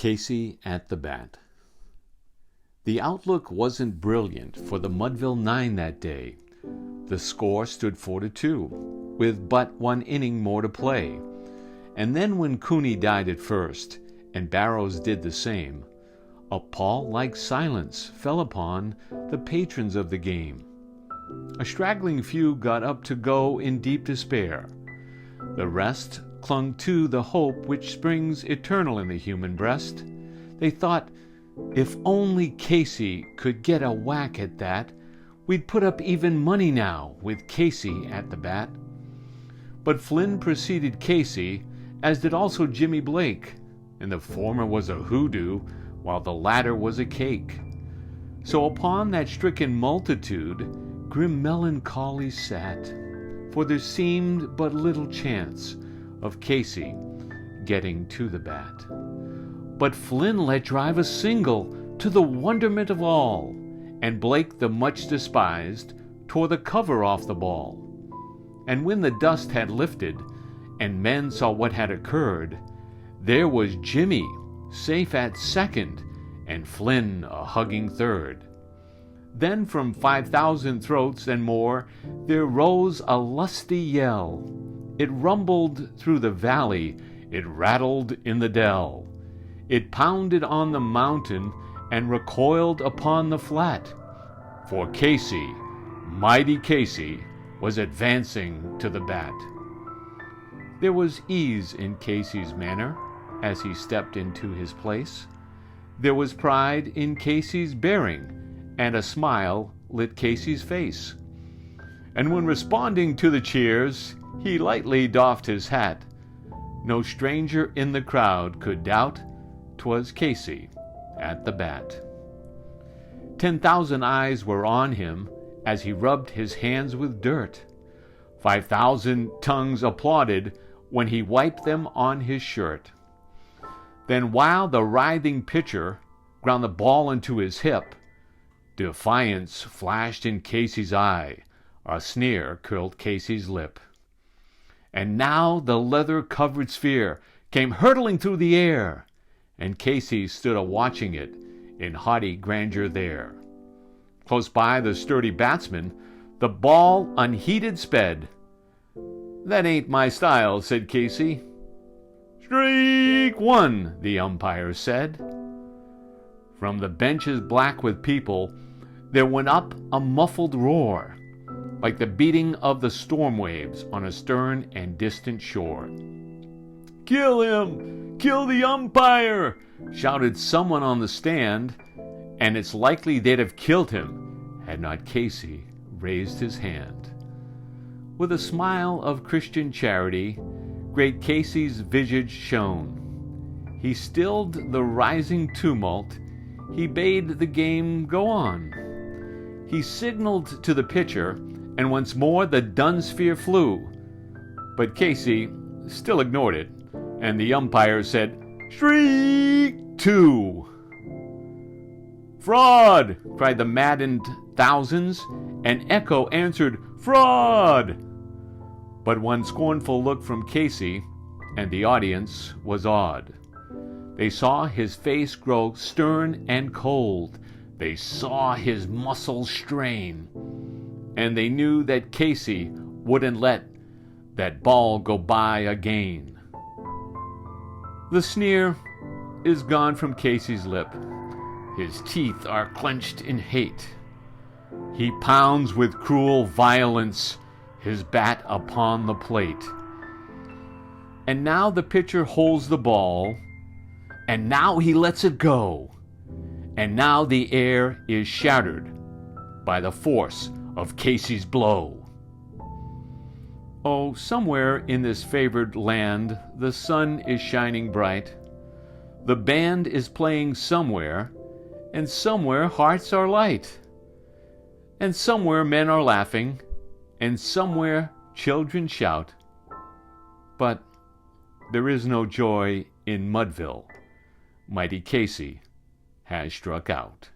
Casey at the bat. The outlook wasn't brilliant for the Mudville Nine that day. The score stood 4-2, with but one inning more to play. And then when Cooney died at first, and Barrows did the same, a pall-like silence fell upon the patrons of the game. A straggling few got up to go in deep despair. The rest clung to the hope which springs eternal in the human breast. They thought, if only Casey could get a whack at that, we'd put up even money now with Casey at the bat. But Flynn preceded Casey, as did also Jimmy Blake, and the former was a hoodoo, while the latter was a cake. So upon that stricken multitude grim melancholy sat, for there seemed but little chance of Casey getting to the bat. But Flynn let drive a single, to the wonderment of all, and Blake, the much despised, tore the cover off the ball. And when the dust had lifted, and men saw what had occurred, there was Jimmy safe at second, and Flynn a hugging third. Then from 5,000 throats and more there rose a lusty yell. It rumbled through the valley, it rattled in the dell. It pounded on the mountain and recoiled upon the flat. For Casey, mighty Casey, was advancing to the bat. There was ease in Casey's manner as he stepped into his place. There was pride in Casey's bearing, and a smile lit Casey's face. And when responding to the cheers, he lightly doffed his hat. No stranger in the crowd could doubt 'twas Casey at the bat. 10,000 eyes were on him as he rubbed his hands with dirt. 5,000 tongues applauded when he wiped them on his shirt. Then while the writhing pitcher ground the ball into his hip, defiance flashed in Casey's eye, a sneer curled Casey's lip. And now the leather-covered sphere came hurtling through the air, and Casey stood a-watching it in haughty grandeur there. Close by the sturdy batsman, the ball unheeded sped. "That ain't my style," said Casey. "Strike one," the umpire said. From the benches black with people, there went up a muffled roar, like the beating of the storm waves on a stern and distant shore. "Kill him! Kill the umpire!" shouted someone on the stand, and it's likely they'd have killed him had not Casey raised his hand. With a smile of Christian charity, great Casey's visage shone. He stilled the rising tumult, he bade the game go on. He signaled to the pitcher, and once more the dun sphere flew. But Casey still ignored it, and the umpire said, "Strike two." "Fraud!" cried the maddened thousands, and echo answered, "Fraud!" But one scornful look from Casey, and the audience was awed. They saw his face grow stern and cold. They saw his muscles strain. And they knew that Casey wouldn't let that ball go by again. The sneer is gone from Casey's lip. His teeth are clenched in hate. He pounds with cruel violence his bat upon the plate. And now the pitcher holds the ball, and now he lets it go, and now the air is shattered by the force of Casey's blow. Oh, somewhere in this favored land the sun is shining bright. The band is playing somewhere, and somewhere hearts are light. And somewhere men are laughing, and somewhere children shout. But there is no joy in Mudville. Mighty Casey has struck out.